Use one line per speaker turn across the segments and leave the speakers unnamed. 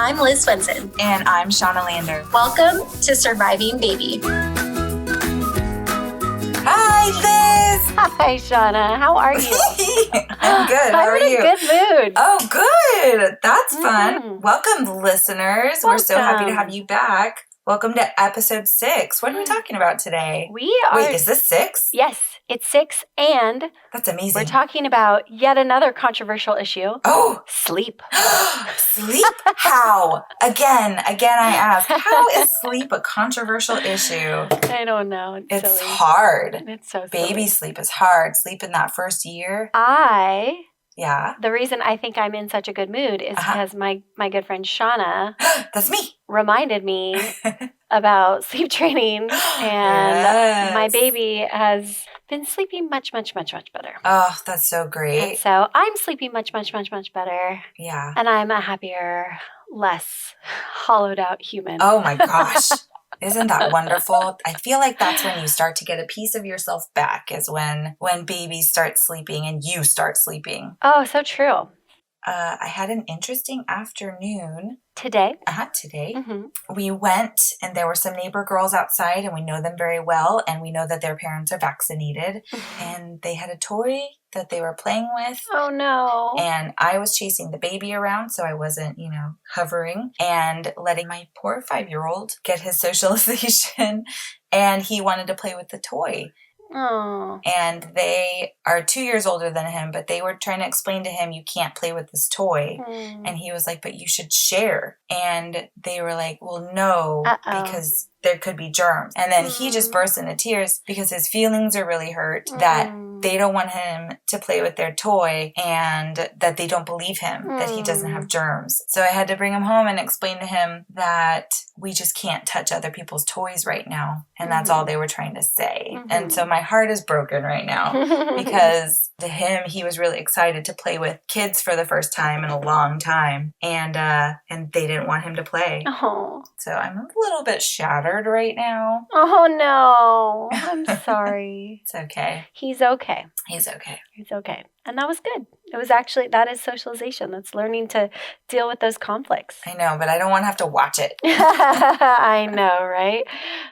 I'm Liz Swenson.
And I'm Shauna Lander.
Welcome to Surviving Baby.
Hi, Liz.
Hi, Shauna. How are you?
I'm good. How are you?
I'm in a good mood.
Oh, good. That's fun. Welcome, listeners. We're so happy to have you back. Welcome to episode 6. What are we talking about today?
We are...
Wait, is this 6?
Yes, it's 6, and...
That's amazing.
We're talking about yet another controversial issue.
Oh!
Sleep.
Sleep? How? Again, I ask, how is sleep a controversial issue?
I don't know. It's silly.
Hard.
It's so silly.
Baby sleep is hard. Sleep in that first year.
Yeah. The reason I think I'm in such a good mood is because my good friend Shauna...
That's me.
...reminded me about sleep training, and my baby has been sleeping much, much, much, much better.
Oh, that's so great.
And so I'm sleeping much, much, much, much better.
Yeah.
And I'm a happier, less hollowed out human.
Oh my gosh. Isn't that wonderful? I feel like that's when you start to get a piece of yourself back, is when babies start sleeping and you start sleeping.
Oh, so true.
I had an interesting afternoon.
Today?
Today.
Mm-hmm.
We went, and there were some neighbor girls outside, and we know them very well, and we know that their parents are vaccinated, and they had a toy that they were playing with.
Oh, no.
And I was chasing the baby around, so I wasn't, hovering, and letting my poor 5-year-old get his socialization, and he wanted to play with the toy.
Oh.
And they are 2 years older than him, but they were trying to explain to him, you can't play with this toy. And he was like, but you should share. And they were like, well, no, because there could be germs. And then he just burst into tears because his feelings are really hurt that they don't want him to play with their toy and that they don't believe him that he doesn't have germs. So I had to bring him home and explain to him that we just can't touch other people's toys right now. And that's all they were trying to say. And so my heart is broken right now because to him, he was really excited to play with kids for the first time in a long time. And they didn't want him to play.
Oh.
So I'm a little bit shattered right now.
Oh, no. I'm sorry.
It's okay.
He's okay.
He's okay.
He's okay. And that was good. It was actually, that is socialization. That's learning to deal with those conflicts.
I know, but I don't want to have to watch it.
I know, right?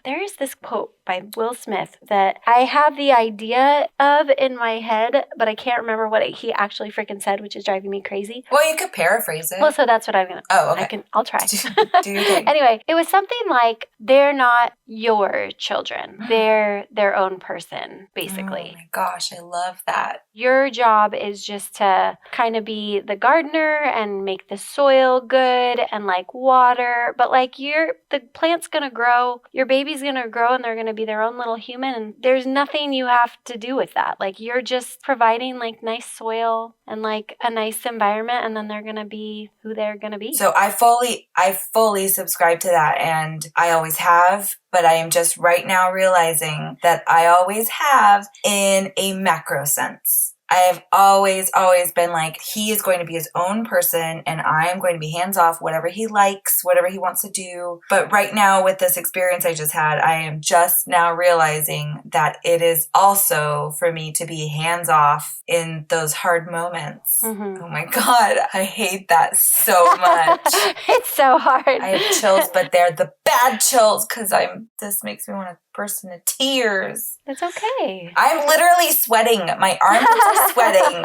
There is this quote by Will Smith that I have the idea of in my head, but I can't remember what he actually freaking said, which is driving me crazy.
Well, you could paraphrase it.
Well, so that's what I'm going to...
Oh, okay.
I'll try.
Do your thing.
Anyway, it was something like, they're not your children. They're their own person, basically.
Oh my gosh, I love that.
Your job is just to kind of be the gardener and make the soil good and like water. But like the plant's going to grow, your baby's going to grow, and they're going to be their own little human. And there's nothing you have to do with that. Like you're just providing like nice soil and like a nice environment, and then they're going to be who they're going to be.
So I fully subscribe to that, and I always have, but I am just right now realizing that I always have in a macro sense. I have always been like, he is going to be his own person and I am going to be hands off, whatever he likes, whatever he wants to do. But right now with this experience I just had, I am just now realizing that it is also for me to be hands off in those hard moments. Oh my God, I hate that so much.
It's so hard.
I have chills, but they're the bad chills because this makes me want to burst into tears.
It's okay.
I'm literally sweating. My arms are sweating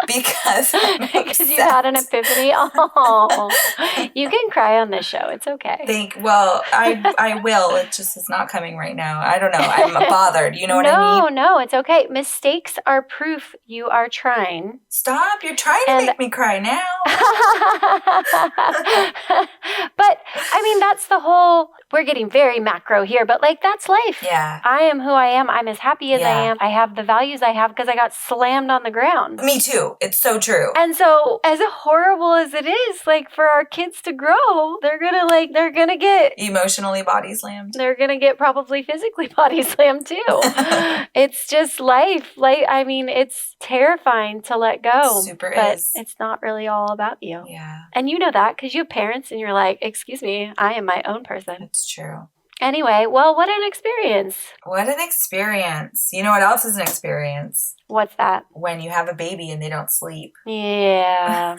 because
you've had an epiphany. Oh, you can cry on this show. It's okay.
Well, I will. It just is not coming right now. I don't know. I'm bothered. You know what I mean?
No, it's okay. Mistakes are proof you are trying.
Stop. You're trying to make me cry now.
But, I mean, that's the whole, we're getting very macro here, but like that's life.
Yeah.
I am who I am. I'm as happy as I am. I have the values I have because I got slammed on the ground.
Me too. It's so true.
And so as horrible as it is, like for our kids to grow, they're gonna get
emotionally body slammed.
They're gonna get probably physically body slammed too. It's just life. Like, I mean, it's terrifying to let go. But it's not really all about you.
Yeah.
And you know that because you have parents and you're like, excuse me, I am my own person.
It's true.
Anyway, well, what an experience.
What an experience. You know what else is an experience?
What's that?
When you have a baby and they don't sleep.
Yeah.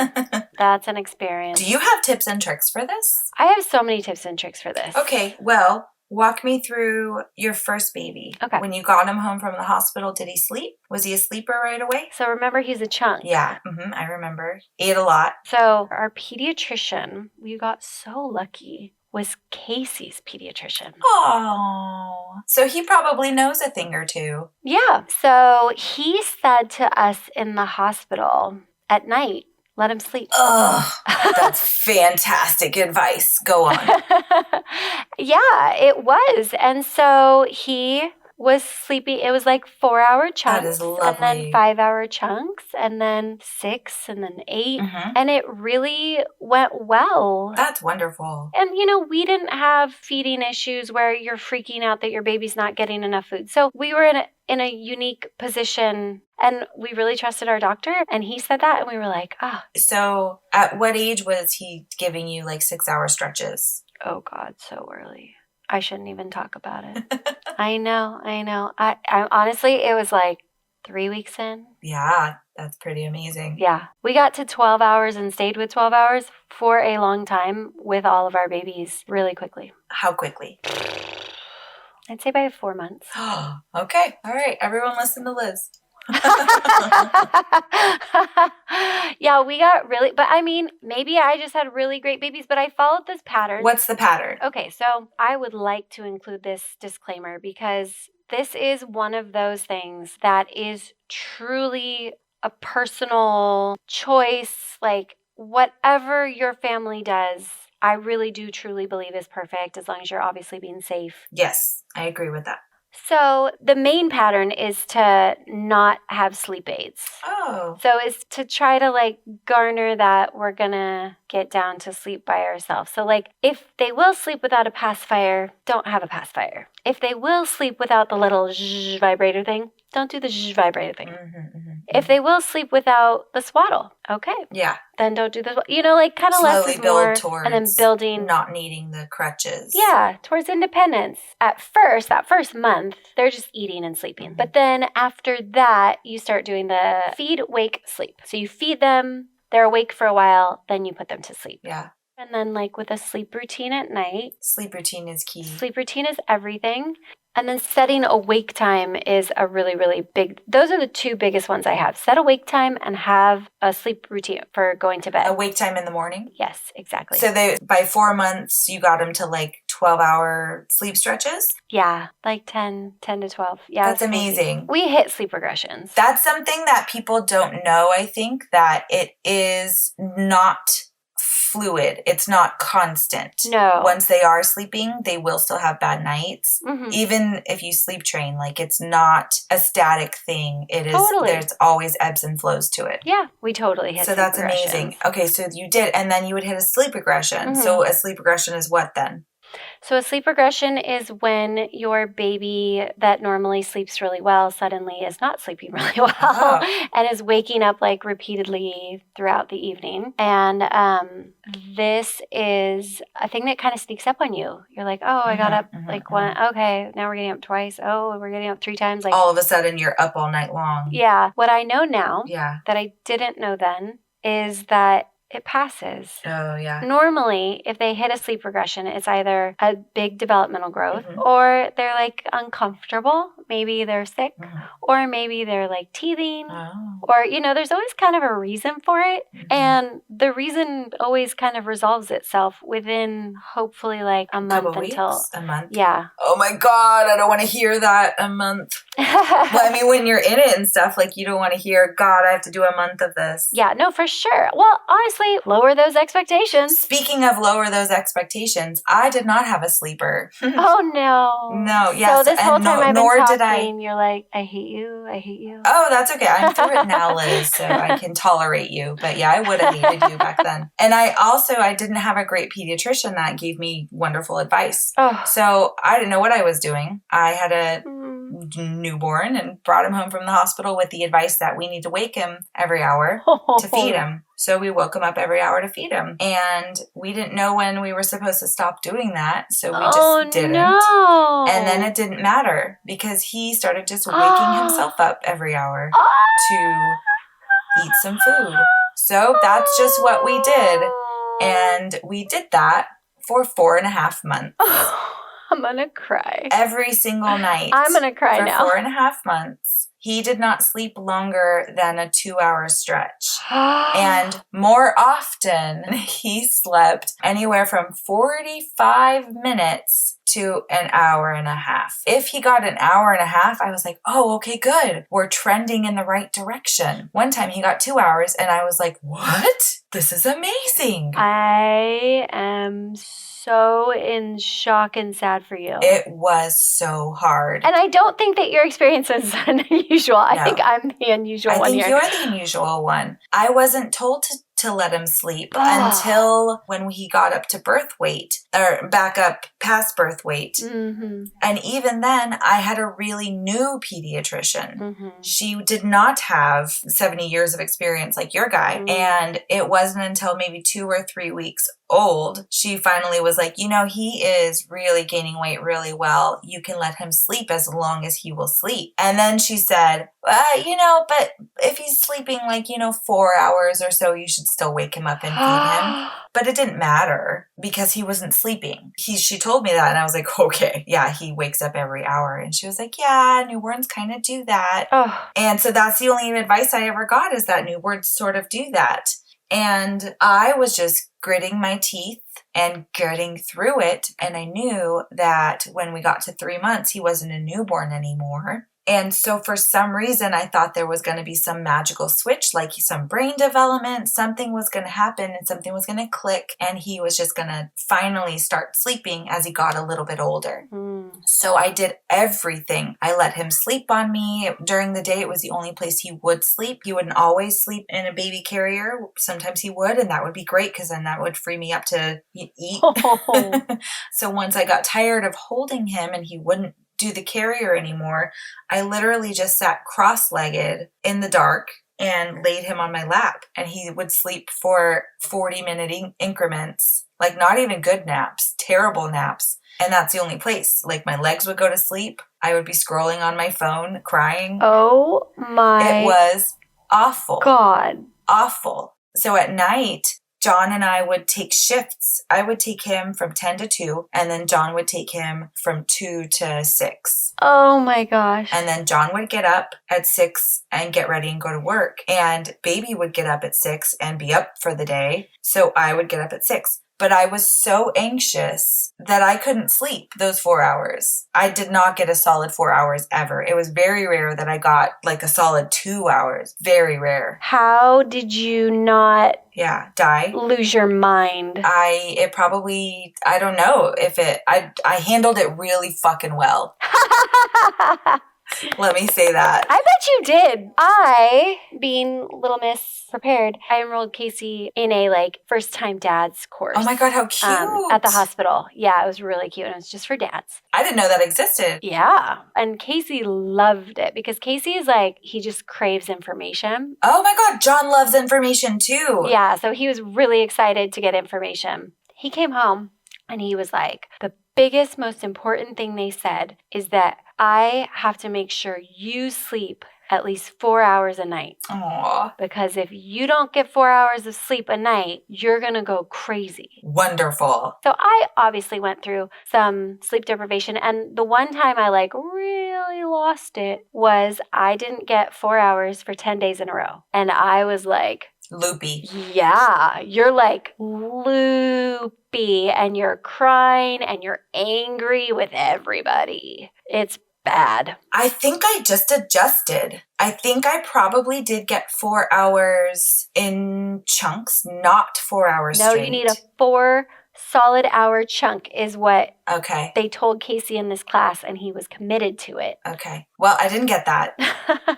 That's an experience.
Do you have tips and tricks for this?
I have so many tips and tricks for this.
Okay, well, walk me through your first baby.
Okay.
When you got him home from the hospital, did he sleep? Was he a sleeper right away?
So remember, he's a chunk.
Yeah, I remember. Ate a lot.
So our pediatrician, we got so lucky, was Casey's pediatrician.
Oh, so he probably knows a thing or two.
Yeah. So he said to us in the hospital at night, let him sleep.
Ugh, that's fantastic advice. Go on.
Yeah, it was. And so he was sleepy. It was like 4-hour chunks.
That is lovely.
And then 5-hour chunks. And then 6 and then 8. And it really went well.
That's wonderful.
And, you know, we didn't have feeding issues where you're freaking out that your baby's not getting enough food. So we were in a unique position, and we really trusted our doctor, and he said that, and we were like, ah.
So at what age was he giving you like 6-hour stretches?
Oh, God, so early. I shouldn't even talk about it. I know. I honestly, it was like 3 weeks in.
Yeah, that's pretty amazing.
Yeah. We got to 12 hours and stayed with 12 hours for a long time with all of our babies really quickly.
How quickly?
I'd say by 4 months.
Okay. All right. Everyone listen to Liz.
Yeah, we got really, but I mean, maybe I just had really great babies, but I followed this pattern.
What's the pattern?
Okay, so I would like to include this disclaimer because this is one of those things that is truly a personal choice. Like, whatever your family does, I really do truly believe is perfect as long as you're obviously being safe.
Yes, I agree with that.
So the main pattern is to not have sleep aids.
Oh.
So it's to try to like garner that we're going to get down to sleep by ourselves. So like if they will sleep without a pacifier, don't have a pacifier. If they will sleep without the little zzzz vibrator thing, don't do the zzzz vibrator thing. If they will sleep without the swaddle, okay.
Yeah.
Then don't do the, you know, like kind of less is more. And then building.
Not needing the crutches.
Yeah, towards independence. At first, that first month, they're just eating and sleeping. But then after that, you start doing the feed, wake, sleep. So you feed them, they're awake for a while, then you put them to sleep.
Yeah.
And then like with a sleep routine at night.
Sleep routine is key.
Sleep routine is everything. And then setting a wake time is a really, really big, those are the two biggest ones I have. Set a wake time and have a sleep routine for going to bed.
A wake time in the morning?
Yes, exactly.
So by 4 months, you got them to like 12-hour sleep stretches?
Yeah, like 10 to 12. Yeah,
that's amazing.
We hit sleep regressions.
That's something that people don't know, I think, that it is not fluid. It's not constant.
No.
Once they are sleeping, they will still have bad nights. Even if you sleep train, like it's not a static thing. It is. Totally. There's always ebbs and flows to it.
Yeah, we totally hit.
So that's amazing. Okay, so you did, and then you would hit a sleep regression. So a sleep regression is what then?
So a sleep regression is when your baby that normally sleeps really well suddenly is not sleeping really well and is waking up like repeatedly throughout the evening. And this is a thing that kind of sneaks up on you. You're like, oh, I got up like one. Okay, now we're getting up twice. Oh, we're getting up 3 times. Like
all of a sudden you're up all night long.
Yeah. What I know now that I didn't know then is that it passes.
Oh, yeah.
Normally, if they hit a sleep regression, it's either a big developmental growth or they're like uncomfortable. Maybe they're sick or maybe they're like teething or, you know, there's always kind of a reason for it. And the reason always kind of resolves itself within hopefully like a month until
a month.
Yeah.
Oh my God, I don't want to hear that. A month. Well, I mean, when you're in it and stuff, like you don't want to hear, God, I have to do a month of this.
Yeah, no, for sure. Well, honestly, lower those expectations.
Speaking of lower those expectations, I did not have a sleeper.
Oh, no.
No, yes.
So this whole time I've been talking, you're like, I hate you, I hate you.
Oh, that's okay. I'm through it now, Liz, so I can tolerate you. But yeah, I would have hated you back then. And I didn't have a great pediatrician that gave me wonderful advice.
Oh.
So I didn't know what I was doing. I had a newborn and brought him home from the hospital with the advice that we need to wake him every hour to feed him. So we woke him up every hour to feed him. And we didn't know when we were supposed to stop doing that. So we just didn't.
No.
And then it didn't matter because he started just waking himself up every hour to eat some food. So that's just what we did. And we did that for 4.5 months.
I'm going to cry.
Every single night.
I'm going to cry now.
For 4.5 months. He did not sleep longer than a 2-hour stretch. And more often, he slept anywhere from 45 minutes to an hour and a half. If he got an hour and a half, I was like, oh, okay, good. We're trending in the right direction. One time he got 2 hours and I was like, what? This is amazing.
I am so in shock and sad for you.
It was so hard.
And I don't think that your experience is unusual. No. I think I'm the unusual one here.
I think you're the unusual one. I wasn't told to let him sleep until when he got up to birth weight or back up past birth weight. Mm-hmm. And even then, I had a really new pediatrician. Mm-hmm. She did not have 70 years of experience like your guy. Mm-hmm. And it wasn't until maybe 2 or 3 weeks old, she finally was like, he is really gaining weight really well. You can let him sleep as long as he will sleep. And then she said, but if he's sleeping 4 hours or so, you should still wake him up and feed him. But it didn't matter because he wasn't sleeping. She told me that and I was like, okay, yeah, he wakes up every hour. And she was like, yeah, newborns kind of do that. Oh. And so that's the only advice I ever got is that newborns sort of do that. And I was just gritting my teeth and getting through it. And I knew that when we got to 3 months, he wasn't a newborn anymore. And so for some reason, I thought there was going to be some magical switch, like some brain development, something was going to happen and something was going to click. And he was just going to finally start sleeping as he got a little bit older. Mm. So I did everything. I let him sleep on me. During the day, it was the only place he would sleep. He wouldn't always sleep in a baby carrier. Sometimes he would, and that would be great because then that would free me up to eat. Oh. So once I got tired of holding him and he wouldn't do the carrier anymore, I literally just sat cross-legged in the dark and laid him on my lap, and he would sleep for 40-minute increments, not even good naps, terrible naps. And that's the only place. My legs would go to sleep. I would be scrolling on my phone, crying.
Oh my.
It was awful.
God.
Awful. So at night, John and I would take shifts. I would take him from 10 to 2, and then John would take him from 2 to 6.
Oh my gosh.
And then John would get up at 6 and get ready and go to work. And baby would get up at 6 and be up for the day. So I would get up at 6. But I was so anxious that I couldn't sleep those 4 hours. I did not get a solid 4 hours ever. It was very rare that I got a solid 2 hours. Very rare.
How did you not
die?
Lose your mind?
I don't know if I handled it really fucking well. Let me say that.
I bet you did. I, being Little Miss Prepared, I enrolled Casey in a first time dads course.
Oh my God, how cute.
At the hospital. Yeah, it was really cute. And it was just for dads.
I didn't know that existed.
Yeah. And Casey loved it because Casey is he just craves information.
Oh my God, John loves information too.
Yeah, so he was really excited to get information. He came home and he was like, the biggest, most important thing they said is that I have to make sure you sleep at least 4 hours a night.
Aww.
Because if you don't get 4 hours of sleep a night, you're going to go crazy.
Wonderful.
So I obviously went through some sleep deprivation. And the one time I really lost it was I didn't get 4 hours for 10 days in a row. And I was
loopy.
Yeah, you're loopy and you're crying and you're angry with everybody. It's bad.
I think I just adjusted. I think I probably did get 4 hours in chunks, not 4 hours straight.
No, you need a 4 solid hour chunk is what
they
told Casey in this class, and he was committed to it.
Okay. Well, I didn't get that.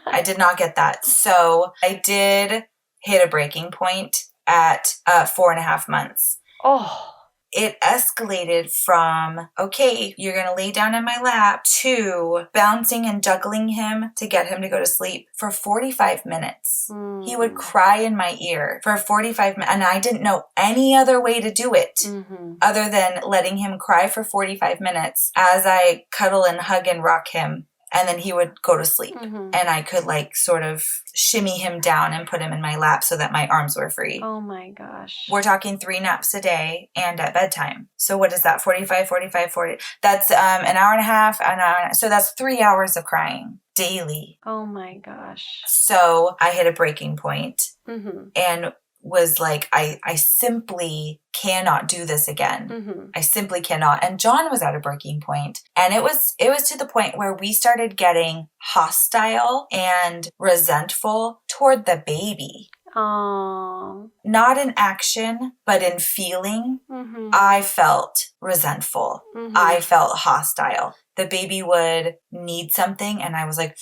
I did not get that. So I did hit a breaking point at 4.5 months.
Oh.
It escalated from, okay, you're going to lay down in my lap, to bouncing and juggling him to get him to go to sleep for 45 minutes. Mm. He would cry in my ear for 45 minutes, and I didn't know any other way to do it other than letting him cry for 45 minutes as I cuddle and hug and rock him and then he would go to sleep.
Mm-hmm.
And I could like sort of shimmy him down and put him in my lap so that my arms were free.
Oh my gosh.
We're talking 3 naps a day and at bedtime. So what is that? 45, 45, 40. That's an hour and a half, so that's 3 hours of crying daily.
Oh my gosh.
So I hit a breaking point
Mm-hmm.
and was like, I simply cannot do this again.
Mm-hmm.
I simply cannot. And John was at a breaking point. And it was to the point where we started getting hostile and resentful toward the baby.
Oh.
Not in action, but in feeling.
Mm-hmm.
I felt resentful.
Mm-hmm.
I felt hostile. The baby would need something, and I was like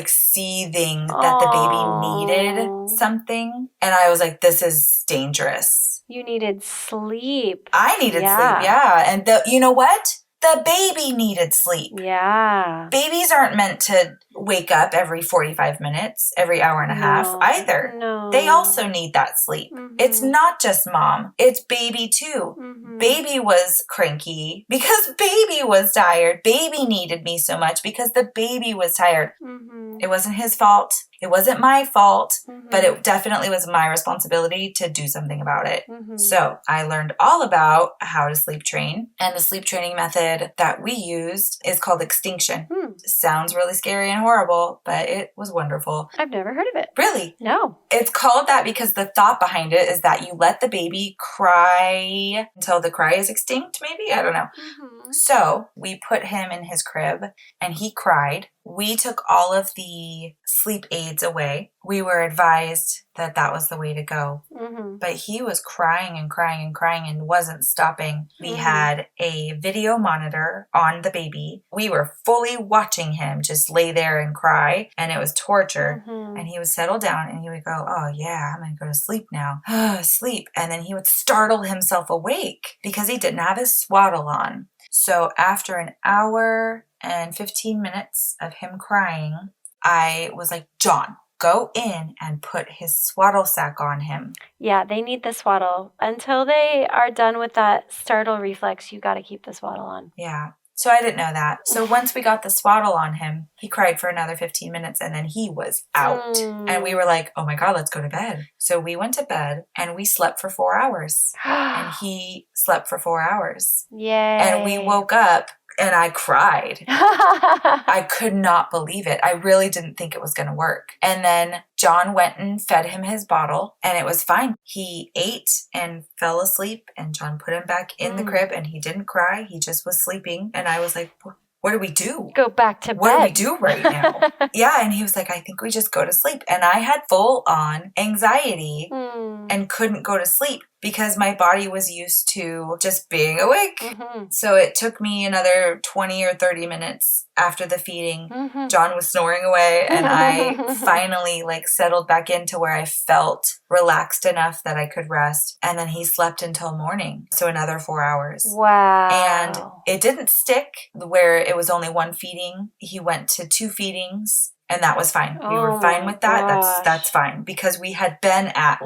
seething that the baby needed something. And I was like, this is dangerous.
You needed sleep.
I needed sleep, yeah. And you know what? The baby needed sleep.
Yeah.
Babies aren't meant to wake up every 45 minutes, every hour and a half either.
No.
They also need that sleep.
Mm-hmm.
It's not just mom. It's baby too.
Mm-hmm.
Baby was cranky because baby was tired. Baby needed me so much because the baby was tired.
Mm-hmm.
It wasn't his fault. It wasn't my fault,
Mm-hmm.
but it definitely was my responsibility to do something about it.
Mm-hmm.
So I learned all about how to sleep train, and the sleep training method that we used is called extinction. Sounds really scary and horrible, but it was wonderful.
I've never heard of it.
Really?
No.
It's called that because the thought behind it is that you let the baby cry until the cry is extinct, maybe? I don't know.
Mm-hmm.
So we put him in his crib and he cried. We took all of the sleep aids away. We were advised that that was the way to go.
Mm-hmm.
But he was crying and crying and crying and wasn't stopping. We
Mm-hmm.
had a video monitor on the baby. We were fully watching him just lay there and cry, and it was torture.
Mm-hmm.
And he would settle down and he would go, oh yeah, I'm going to go to sleep now. Sleep. And then he would startle himself awake because he didn't have his swaddle on. So after an hour and 15 minutes of him crying, I was like, John, go in and put his swaddle sack on him.
Yeah, they need the swaddle. Until they are done with that startle reflex, you got to keep the swaddle on.
Yeah. So I didn't know that. So once we got the swaddle on him, he cried for another 15 minutes and then he was out. And we were like, oh my God, let's go to bed. So we went to bed and we slept for 4 hours. And he slept for 4 hours.
Yay.
And we woke up and I cried. I could not believe it. I really didn't think it was going to work. And then John went and fed him his bottle and it was fine. He ate and fell asleep and John put him back in the crib and he didn't cry. He just was sleeping. And I was like, what do we do?
Go back to bed.
What do we do right now? Yeah. And he was like, I think we just go to sleep. And I had full on anxiety and couldn't go to sleep because my body was used to just being awake.
Mm-hmm.
So it took me another 20 or 30 minutes after the feeding.
Mm-hmm.
John was snoring away and I finally settled back into where I felt relaxed enough that I could rest. And then he slept until morning. So another 4 hours.
Wow.
And it didn't stick where it was only one feeding. He went to 2 feedings. And that was fine. We were fine with that. That's fine. Because we had been at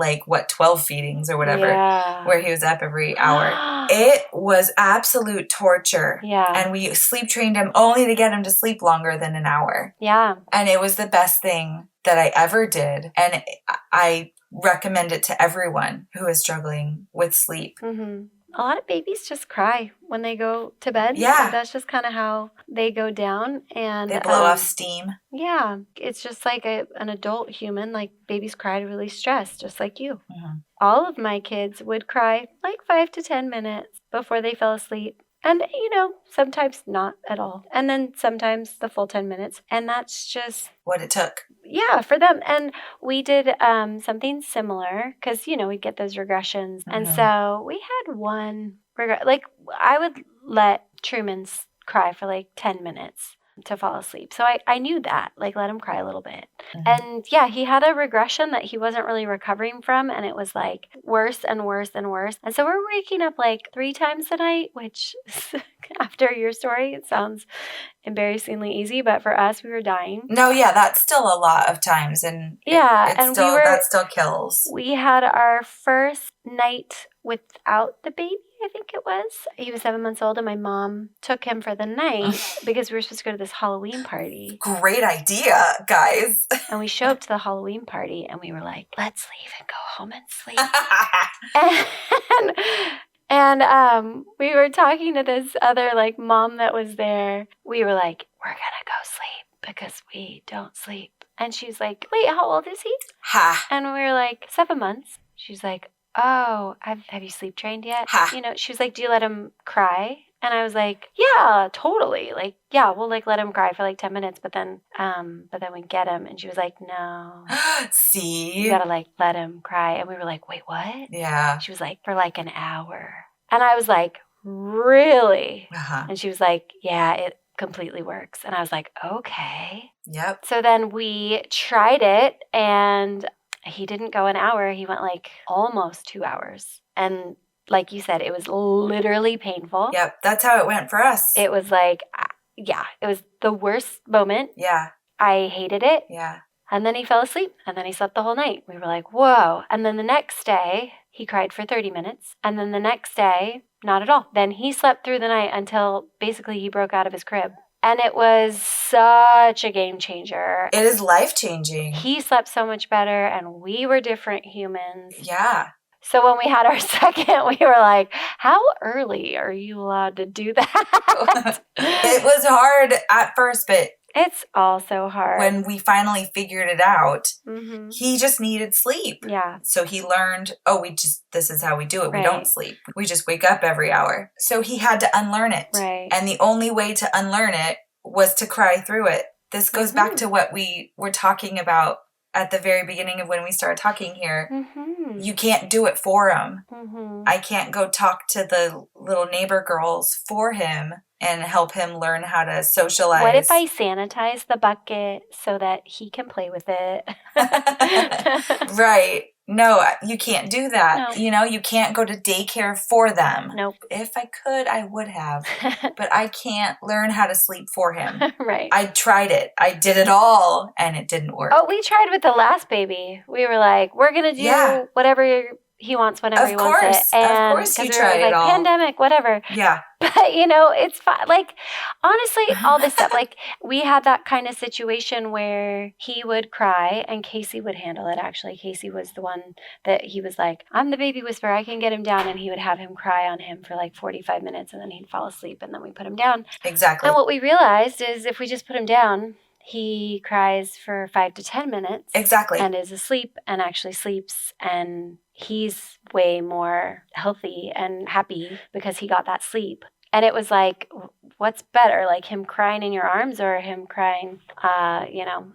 12 feedings or whatever, where he was up every hour. It was absolute torture.
Yeah.
And we sleep trained him only to get him to sleep longer than an hour.
Yeah.
And it was the best thing that I ever did. And I recommend it to everyone who is struggling with sleep.
Mm-hmm. A lot of babies just cry when they go to bed.
Yeah.
So that's just kind of how they go down. And
they blow off steam.
Yeah. It's just like an adult human. Like babies cry to release stress, just like you.
Mm-hmm.
All of my kids would cry 5 to 10 minutes before they fell asleep. And, sometimes not at all. And then sometimes the full 10 minutes. And that's just
what it took.
Yeah, for them. And we did something similar because, we'd get those regressions. Mm-hmm. And so we had one regret. I would let Truman cry for 10 minutes to fall asleep. So I knew that, let him cry a little bit. Mm-hmm. And yeah, he had a regression that he wasn't really recovering from. And it was worse and worse and worse. And so we're waking up 3 times a night, which after your story, it sounds embarrassingly easy. But for us, we were dying.
No, yeah, that's still a lot of times. And
that still kills. We had our first night without the baby, I think it was. He was 7 months old, and my mom took him for the night because we were supposed to go to this Halloween party.
Great idea, guys.
And we show up to the Halloween party, and we were like, let's leave and go home and sleep. And we were talking to this other, like, mom that was there. We were like, we're going to go sleep because we don't sleep. And she's like, wait, how old is he?
Ha.
And we were like, 7 months. She's like, oh, have you sleep trained yet?
Ha.
You know, she was like, do you let him cry? And I was like, yeah, totally. Like, yeah, we'll like let him cry for like 10 minutes, but then we get him. And she was like, no.
See?
You gotta like let him cry. And we were like, wait, what?
Yeah.
She was like, for like an hour. And I was like, really?
Uh-huh.
And she was like, yeah, it completely works. And I was like, okay.
Yep.
So then we tried it, and he didn't go an hour. He went like almost 2 hours. And like you said, it was literally painful.
Yep. That's how it went for us.
It was like, yeah, it was the worst moment.
Yeah.
I hated it.
Yeah.
And then he fell asleep, and then he slept the whole night. We were like, whoa. And then the next day, he cried for 30 minutes. And then the next day, not at all. Then he slept through the night until basically he broke out of his crib. And it was such a game changer.
It is life-changing.
He slept so much better, and we were different humans.
Yeah.
So when we had our second, we were like, how early are you allowed to do that?
It was hard at first, but
it's also hard.
when we finally figured it out,
mm-hmm.
he just needed sleep.
Yeah.
So he learned, this is how we do it.
Right.
We don't sleep. We just wake up every hour. So he had to unlearn it.
Right.
And the only way to unlearn it was to cry through it. This goes
mm-hmm.
back to what we were talking about at the very beginning of when we started talking here.
Mm-hmm.
You can't do it for him.
Mm-hmm.
I can't go talk to the little neighbor girls for him and help him learn how to socialize.
What if I sanitize the bucket so that he can play with it?
Right. No, you can't do that.
No.
You know, you can't go to daycare for them.
Nope.
If I could, I would have. But I can't learn how to sleep for him.
Right.
I tried it. I did it all, and it didn't work.
Oh, we tried with the last baby. We were like, we're going to do whatever he wants whenever he wants it. And
of course you tried
it all.
Pandemic,
whatever.
Yeah.
But, you know, it's fine. Like, honestly, all this stuff, like, we had that kind of situation where he would cry and Casey would handle it, actually. Casey was the one that he was like, I'm the baby whisperer. I can get him down. And he would have him cry on him for like 45 minutes, and then he'd fall asleep, and then we put him down.
Exactly.
And what we realized is if we just put him down, he cries for 5 to 10 minutes.
Exactly.
And is asleep and actually sleeps, and he's way more healthy and happy because he got that sleep. And it was like, what's better, like him crying in your arms or him crying,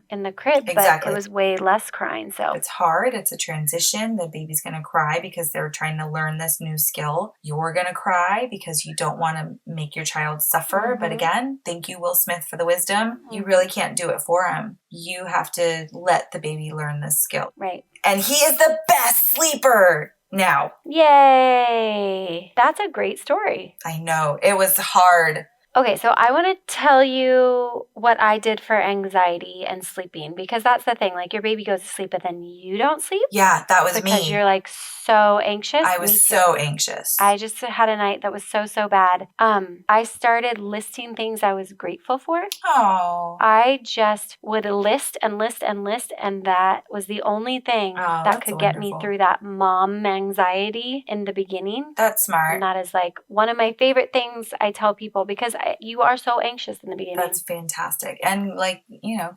in the crib?
Exactly.
But it was way less crying. So
it's hard. It's a transition. The baby's going to cry because they're trying to learn this new skill. You're going to cry because you don't want to make your child suffer.
Mm-hmm.
But again, thank you, Will Smith, for the wisdom. Mm-hmm. You really can't do it for him. You have to let the baby learn this skill.
Right.
And he is the best sleeper now.
Yay. That's a great story.
I know. It was hard.
Okay, so I want to tell you what I did for anxiety and sleeping, because that's the thing. Like, your baby goes to sleep, but then you don't sleep.
Yeah, that was me.
Because you're like so anxious.
I was so anxious.
I just had a night that was so bad. I started listing things I was grateful for.
Oh.
I just would list and list and list, and that was the only thing that could get me through that mom anxiety in the beginning.
That's smart.
And that is like one of my favorite things I tell people, because you are so anxious in the beginning.
That's fantastic. And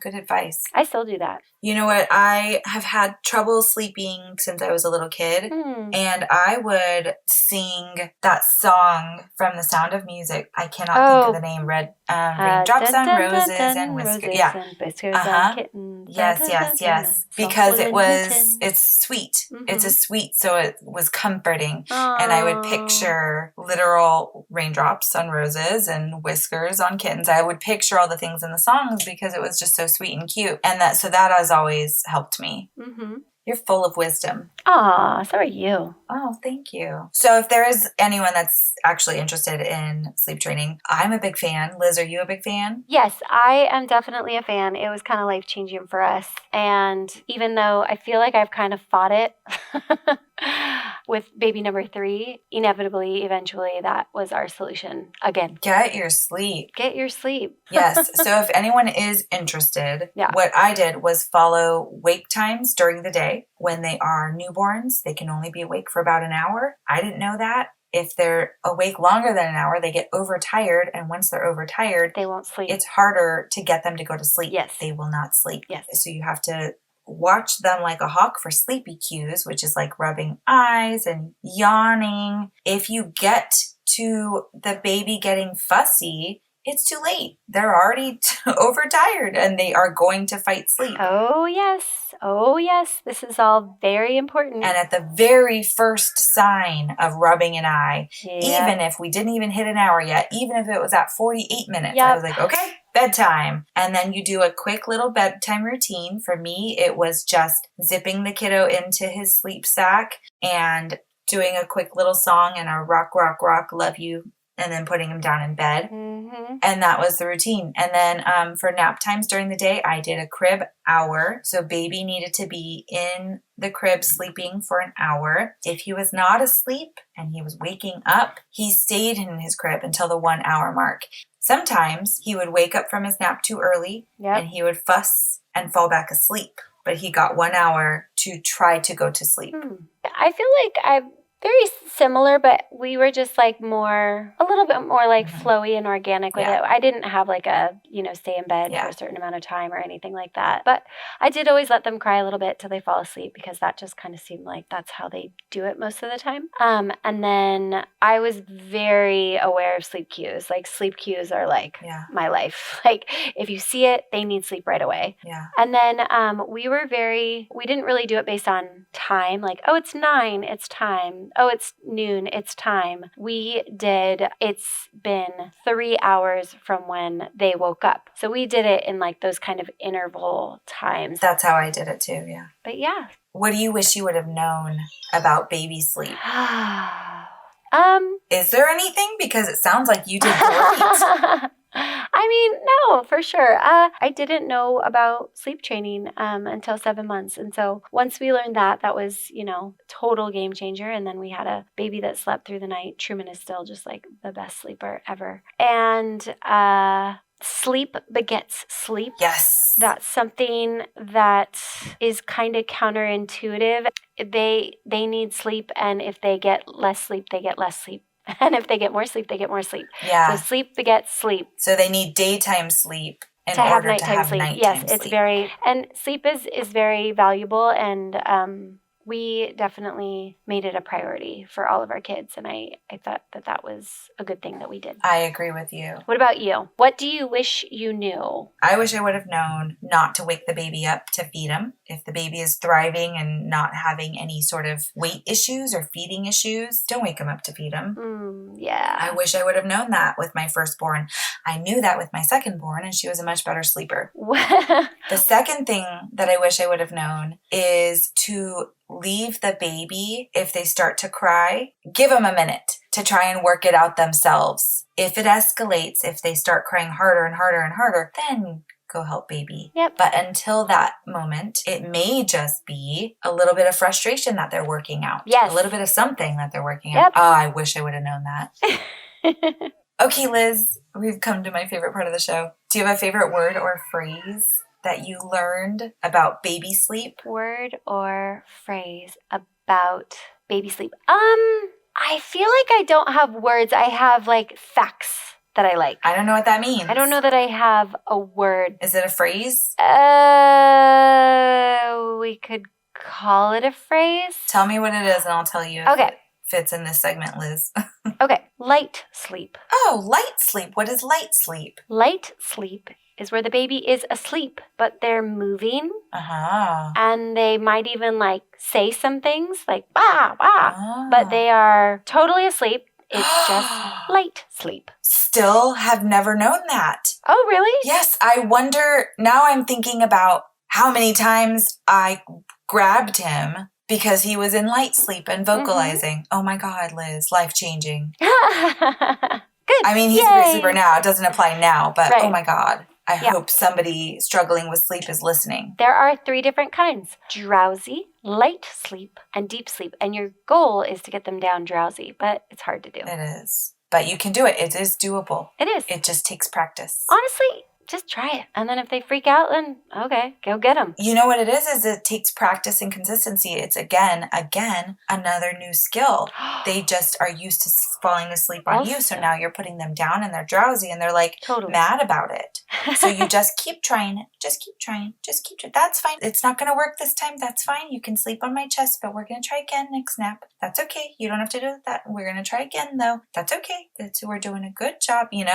good advice.
I still do that.
You know what? I have had trouble sleeping since I was a little kid. And I would sing that song from The Sound of Music. I cannot think of the name. Raindrops on roses and whiskers. Yeah.
And whiskers on kittens.
Yes. Because it's sweet.
Mm-hmm.
It's a sweet, so it was comforting.
Aww.
And I would picture literal raindrops on roses and whiskers on kittens. I would picture all the things in the songs because it was just so sweet and cute. And that has always helped me.
Mm-hmm.
You're full of wisdom.
Aw, so are you.
Oh, thank you. So if there is anyone that's actually interested in sleep training, I'm a big fan. Liz, are you a big fan?
Yes, I am definitely a fan. It was kind of life-changing for us. And even though I feel like I've kind of fought it With baby number 3, inevitably, eventually, that was our solution again.
Get your sleep.
Get your sleep.
Yes. So if anyone is interested,
Yeah.
what I did was follow wake times during the day. When they are newborns, they can only be awake for about an hour. I didn't know that. If they're awake longer than an hour, they get overtired. And once they're overtired,
they won't sleep.
It's harder to get them to go to sleep.
Yes.
They will not sleep.
Yes.
So you have to watch them like a hawk for sleepy cues, which is like rubbing eyes and yawning. If you get to the baby getting fussy, it's too late. They're already overtired and they are going to fight sleep.
Oh, yes. Oh, yes. This is all very important.
And at the very first sign of rubbing an eye, even if we didn't even hit an hour yet, even if it was at 48 minutes, I was like, okay, bedtime. And then you do a quick little bedtime routine. For me, it was just zipping the kiddo into his sleep sack and doing a quick little song and a rock, rock, rock, love you, and then putting him down in bed.
Mm-hmm.
And that was the routine. And then for nap times during the day, I did a crib hour. So baby needed to be in the crib sleeping for an hour. If he was not asleep and he was waking up, he stayed in his crib until the 1 hour mark. Sometimes he would wake up from his nap too early and he would fuss and fall back asleep. But he got 1 hour to try to go to sleep.
I feel like I'm very similar, but we were just like a little bit more like flowy and organic with it. I didn't have like a, stay in bed for a certain amount of time or anything like that. But I did always let them cry a little bit till they fall asleep because that just kind of seemed like that's how they do it most of the time. And then I was very aware of sleep cues. Like sleep cues are like my life. Like if you see it, they need sleep right away.
Yeah.
And then we didn't really do it based on time. Like, oh, it's 9, it's time. Oh, it's noon, it's time. It's been 3 hours from when they woke up. So we did it in like those kind of interval times.
That's how I did it too, yeah.
But yeah.
What do you wish you would have known about baby sleep? Is there anything? Because it sounds like you did great.
I mean, no, for sure. I didn't know about sleep training until 7 months. And so once we learned that was, total game changer. And then we had a baby that slept through the night. Truman is still just like the best sleeper ever. And sleep begets sleep.
Yes.
That's something that is kind of counterintuitive. They need sleep, and if they get less sleep, they get less sleep. And if they get more sleep, they get more sleep.
Yeah.
So sleep begets sleep.
So they need daytime sleep in
to have
order to have
sleep.
nighttime
Yes,
sleep.
it's very, and sleep is very valuable, and we definitely made it a priority for all of our kids, and I thought that was a good thing that we did.
I agree with you.
What about you? What do you wish you knew?
I wish I would have known not to wake the baby up to feed him. If the baby is thriving and not having any sort of weight issues or feeding issues, don't wake him up to feed him.
Yeah.
I wish I would have known that with my firstborn. I knew that with my secondborn, and she was a much better sleeper. The second thing that I wish I would have known is to leave the baby if they start to cry. Give them a minute to try and work it out themselves. If it escalates, if they start crying harder and harder and harder, then go help baby.
Yep.
But until that moment, it may just be a little bit of frustration that they're working out.
Yes.
A little bit of something that they're working
Yep.
out. Oh, I wish I would have known that. Okay, Liz, we've come to my favorite part of the show. Do you have a favorite word or phrase that you learned about baby sleep?
Word or phrase about baby sleep? I feel like I don't have words. I have like facts that I like.
I don't know what that means.
I don't know that I have a word.
Is it a phrase?
We could call it a phrase.
Tell me what it is and I'll tell you if it fits in this segment, Liz.
Okay. Light sleep.
Oh, light sleep. What is light sleep?
Light sleep is where the baby is asleep, but they're moving.
Uh-huh.
And they might even like say some things like, bah, bah, but they are totally asleep. It's just light sleep.
Still have never known that.
Oh, really?
Yes, I wonder, now I'm thinking about how many times I grabbed him because he was in light sleep and vocalizing. Oh my God, Liz, life-changing.
Good.
I mean, he's a great sleeper now. It doesn't apply now, but oh my God. I hope somebody struggling with sleep is listening.
There are 3 different kinds: drowsy, light sleep, and deep sleep. And your goal is to get them down drowsy, but it's hard to do.
It is. But you can do it. It is doable.
It is.
It just takes practice.
Honestly, just try it. And then if they freak out, then okay, go get them.
You know what it is it takes practice and consistency. It's again, another new skill. They just are used to falling asleep on you. So now you're putting them down and they're drowsy and they're like mad about it. So you just keep trying it. Just keep trying. Just keep trying. That's fine. It's not going to work this time. That's fine. You can sleep on my chest, but we're going to try again next nap. That's okay. You don't have to do that. We're going to try again though. That's okay. We're doing a good job. You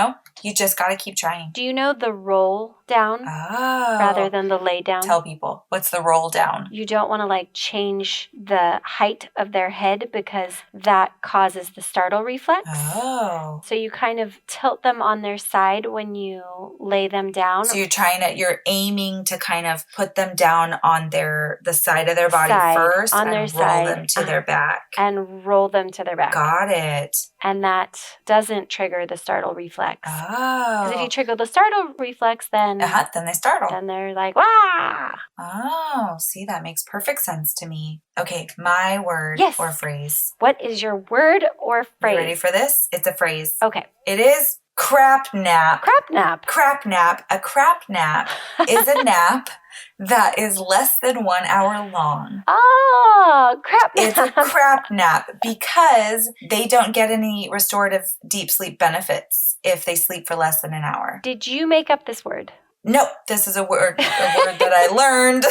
just got to keep trying.
Do you know the roll down rather than the lay down?
Tell people. What's the roll down?
You don't want to change the height of their head because that causes the startle reflex.
Oh.
So you kind of tilt them on their side when you lay them down.
So you're aiming to kind of put them down on the side of their body first
on
and
their side,
roll them to their back.
And roll them to their back.
Got it.
And that doesn't trigger the startle reflex.
Oh.
Because if you trigger the startle reflex, then
they startle.
Then they're like, wah!
Oh, see, that makes perfect sense to me. Okay, my word or phrase.
What is your word or phrase?
You ready for this? It's a phrase.
Okay.
It is crap nap.
Crap nap.
Crap nap. A crap nap is a nap that is less than 1 hour long.
Oh, crap nap.
It's a crap nap because they don't get any restorative deep sleep benefits if they sleep for less than an hour.
Did you make up this word?
No, this is a word that I learned.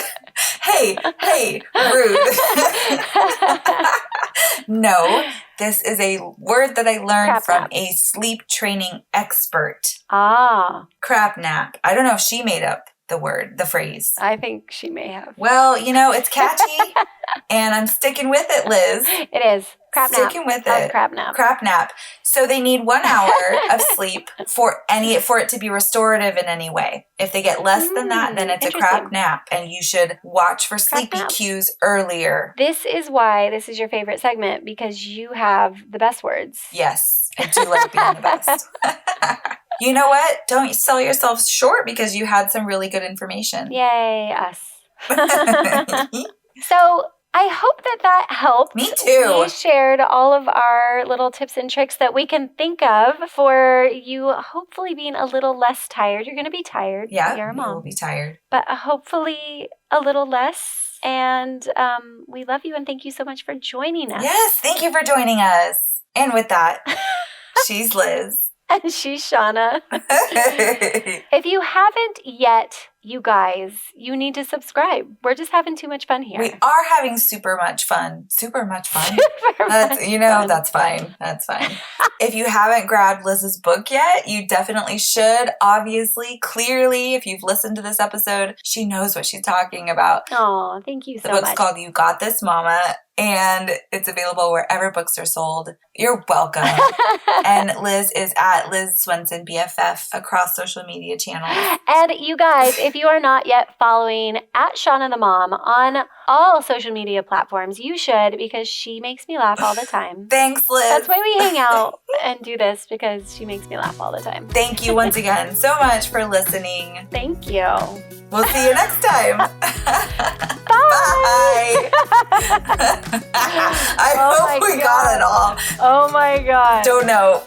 Hey, rude. No, this is a word that I learned from a sleep training expert. Crap nap. I don't know if she made up the phrase.
I think she may have.
Well, it's catchy and I'm sticking with it, Liz.
It is. Crap nap.
Sticking with it.
Crap nap.
Crap nap. So they need 1 hour of sleep for it to be restorative in any way. If they get less than that, then it's a crap nap and you should watch for sleepy cues earlier.
This is why this is your favorite segment, because you have the best words.
Yes, I do like being the best. You know what? Don't sell yourself short because you had some really good information.
Yay, us. So I hope that helped.
Me too.
We shared all of our little tips and tricks that we can think of for you hopefully being a little less tired. You're going to be tired.
Yeah,
you're a mom.
You will be tired.
But hopefully a little less. And we love you and thank you so much for joining us.
Yes, thank you for joining us. And with that, she's Liz.
And she's Shauna. If you haven't yet, you guys, you need to subscribe. We're just having too much fun here.
We are having super much fun. Super much fun. That's fine. That's fine. If you haven't grabbed Liz's book yet, you definitely should. Obviously, clearly, if you've listened to this episode, she knows what she's talking about.
Oh, thank you so much.
The book's called You Got This, Mama, and it's available wherever books are sold. You're welcome. And Liz is at Liz Swenson BFF across social media channels.
And you guys, if you are not yet following at Shauna the Mom on all social media platforms, you should, because she makes me laugh all the time.
Thanks, Liz.
That's why we hang out and do this, because she makes me laugh all the time.
Thank you once again so much for listening.
Thank you.
We'll see you next time.
Bye.
I hope we got it all.
Oh my God.
Don't know.